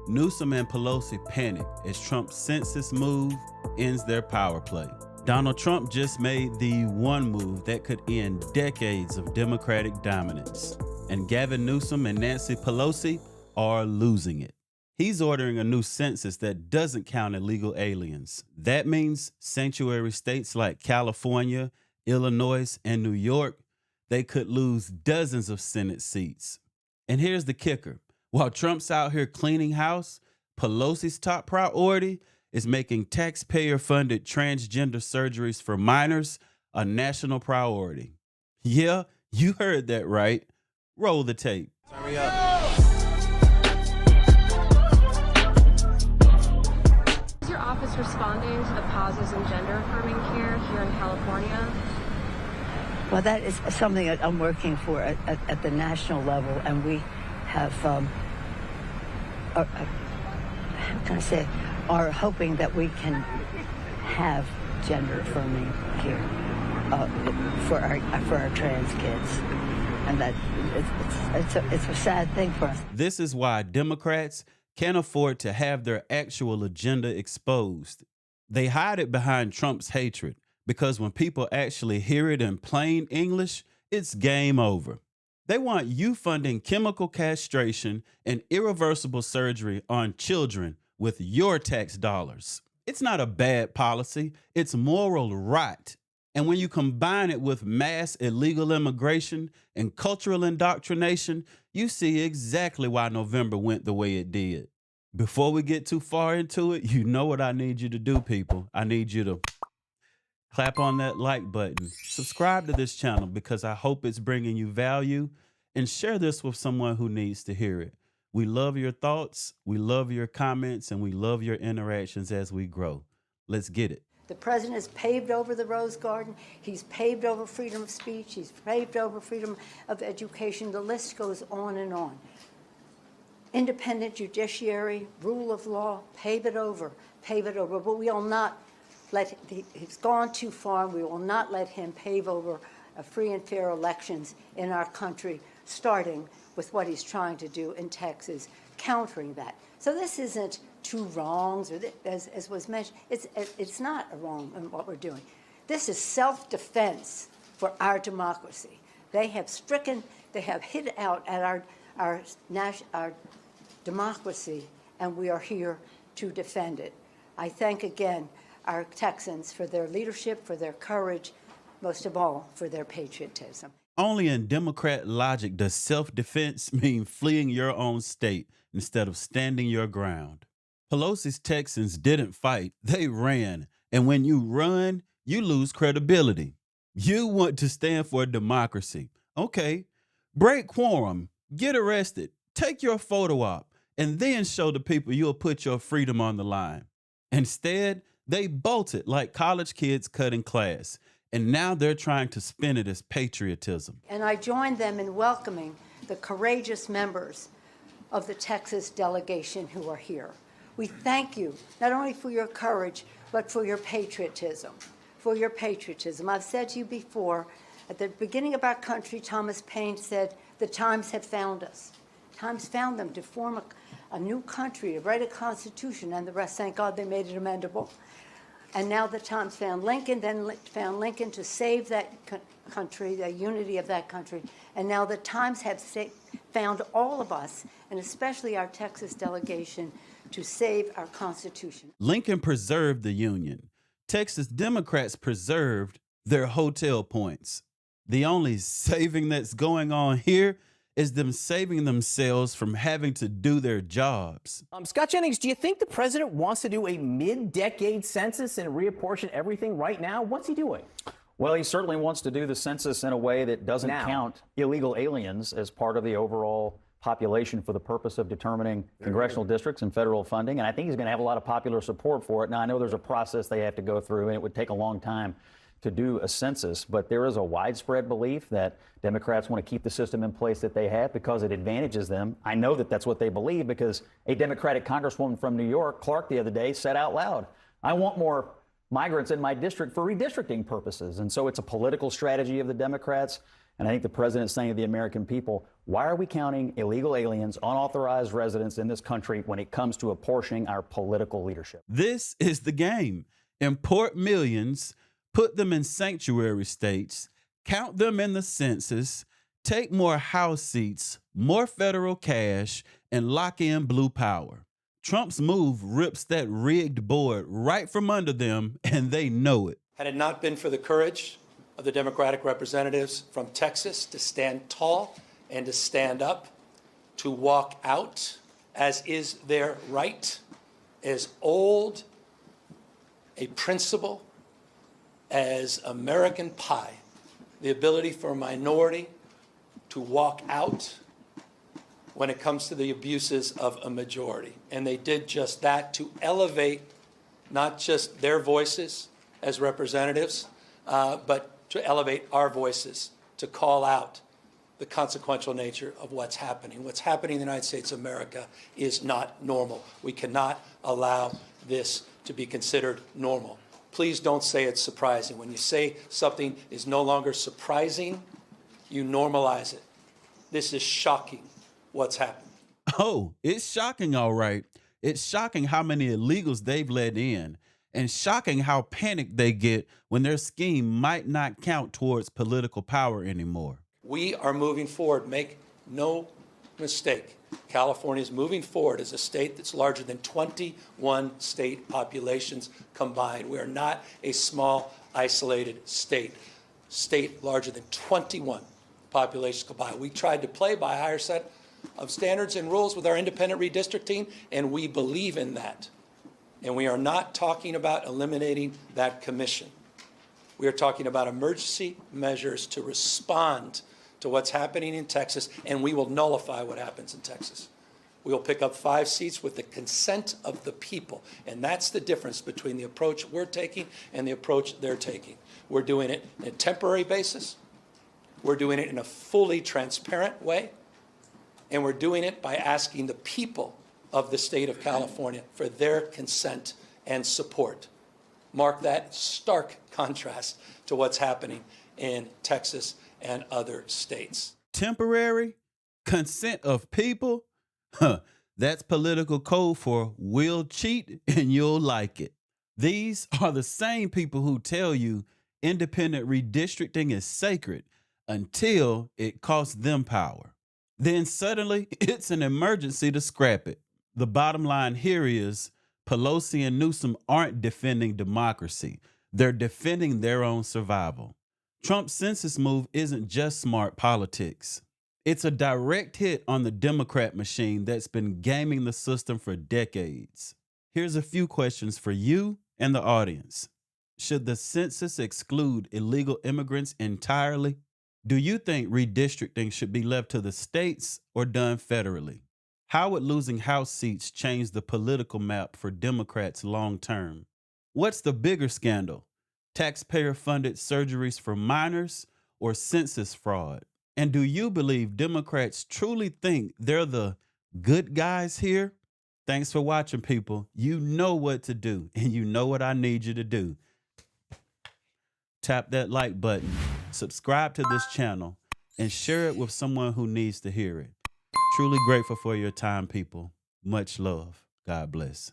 Newsom and Pelosi panic as Trump's census move ends their power play. Donald Trump just made the one move that could end decades of Democratic dominance. And Gavin Newsom and Nancy Pelosi are losing it. He's ordering a new census that doesn't count illegal aliens. That means sanctuary states like California, Illinois, and New York, they could lose dozens of Senate seats. And here's the kicker. While Trump's out here cleaning house, Pelosi's top priority is making taxpayer-funded transgender surgeries for minors a national priority. Yeah, you heard that right. Roll the tape. Hurry up. Is your office responding to the pauses in gender affirming care here in California? Well, that is something that I'm working for at the national level, and we have, how can I say, are hoping that we can have gender affirming care for our trans kids, and that it's a sad thing for us. This is why Democrats can't afford to have their actual agenda exposed. They hide it behind Trump's hatred, because when people actually hear it in plain English, it's game over. They want you funding chemical castration and irreversible surgery on children with your tax dollars. It's not a bad policy, it's moral rot. And when you combine it with mass illegal immigration and cultural indoctrination, you see exactly why November went the way it did. Before we get too far into it, you know what I need you to do, people. I need you to clap on that like button, subscribe to this channel because I hope it's bringing you value, and share this with someone who needs to hear it. We love your thoughts, we love your comments, and we love your interactions as we grow. Let's get it. The president has paved over the Rose Garden. He's paved over freedom of speech. He's paved over freedom of education. The list goes on and on. Independent judiciary, rule of law, pave it over, but we will not he's gone too far. We will not let him pave over free and fair elections in our country, starting with what he's trying to do in Texas, countering that. So this isn't two wrongs, or as was mentioned. It's not a wrong in what we're doing. This is self-defense for our democracy. They have hit out at our democracy, and we are here to defend it. I thank again our Texans for their leadership, for their courage, most of all, for their patriotism. Only in Democrat logic does self-defense mean fleeing your own state instead of standing your ground. Pelosi's Texans didn't fight, they ran. And when you run, you lose credibility. You want to stand for democracy. Okay, break quorum, get arrested, take your photo op, and then show the people you'll put your freedom on the line. Instead, they bolted like college kids cutting class, and now they're trying to spin it as patriotism. And I join them in welcoming the courageous members of the Texas delegation who are here. We thank you, not only for your courage, but for your patriotism, I've said to you before, at the beginning of our country, Thomas Paine said, the times have found us. Times found them to form a new country, to write a constitution, and the rest, thank God they made it amendable. And now the times found Lincoln, then found Lincoln to save that country, the unity of that country. And now the times have found all of us, and especially our Texas delegation, to save our Constitution. Lincoln preserved the Union. Texas Democrats preserved their hotel points. The only saving that's going on here is them saving themselves from having to do their jobs. Scott Jennings, do you think the president wants to do a mid-decade census and reapportion everything right now? What's he doing? Well, he certainly wants to do the census in a way that doesn't count illegal aliens as part of the overall population for the purpose of determining congressional districts and federal funding. And I think he's going to have a lot of popular support for it. Now, I know there's a process they have to go through, and it would take a long time to do a census, but there is a widespread belief that Democrats want to keep the system in place that they have because it advantages them. I know that that's what they believe because a Democratic congresswoman from New York, Clark, the other day said out loud, I want more migrants in my district for redistricting purposes. And so it's a political strategy of the Democrats. And I think the president is saying to the American people, why are we counting illegal aliens, unauthorized residents in this country when it comes to apportioning our political leadership? This is the game. Import millions, put them in sanctuary states, count them in the census, take more House seats, more federal cash, and lock in blue power. Trump's move rips that rigged board right from under them, and they know it. Had it not been for the courage of the Democratic representatives from Texas to stand tall and to stand up, to walk out, as is their right, as old a principle as American pie, the ability for a minority to walk out when it comes to the abuses of a majority. And they did just that to elevate not just their voices as representatives, but to elevate our voices, to call out the consequential nature of what's happening. What's happening in the United States of America is not normal. We cannot allow this to be considered normal. Please don't say it's surprising. When you say something is no longer surprising, you normalize it. This is shocking, what's happened. Oh, it's shocking, all right. It's shocking how many illegals they've let in, and shocking how panicked they get when their scheme might not count towards political power anymore. We are moving forward. Make no mistake. California is moving forward as a state that's larger than 21 state populations combined. We are not a small, isolated state. State larger than 21 populations combined. We tried to play by a higher set of standards and rules with our independent redistricting, and we believe in that. And we are not talking about eliminating that commission. We are talking about emergency measures to respond to what's happening in Texas, and we will nullify what happens in Texas. We will pick up 5 seats with the consent of the people, and that's the difference between the approach we're taking and the approach they're taking. We're doing it on a temporary basis. We're doing it in a fully transparent way, and we're doing it by asking the people of the state of California for their consent and support. Mark that stark contrast to what's happening in Texas and other states. Temporary consent of people? Huh, that's political code for we'll cheat and you'll like it. These are the same people who tell you independent redistricting is sacred until it costs them power. Then suddenly it's an emergency to scrap it. The bottom line here is Pelosi and Newsom aren't defending democracy. They're defending their own survival. Trump's census move isn't just smart politics. It's a direct hit on the Democrat machine that's been gaming the system for decades. Here's a few questions for you and the audience. Should the census exclude illegal immigrants entirely? Do you think redistricting should be left to the states or done federally? How would losing House seats change the political map for Democrats long term? What's the bigger scandal? Taxpayer-funded surgeries for minors or census fraud? And do you believe Democrats truly think they're the good guys here? Thanks for watching, people. You know what to do, and you know what I need you to do. Tap that like button, subscribe to this channel, and share it with someone who needs to hear it. Truly grateful for your time, people. Much love. God bless.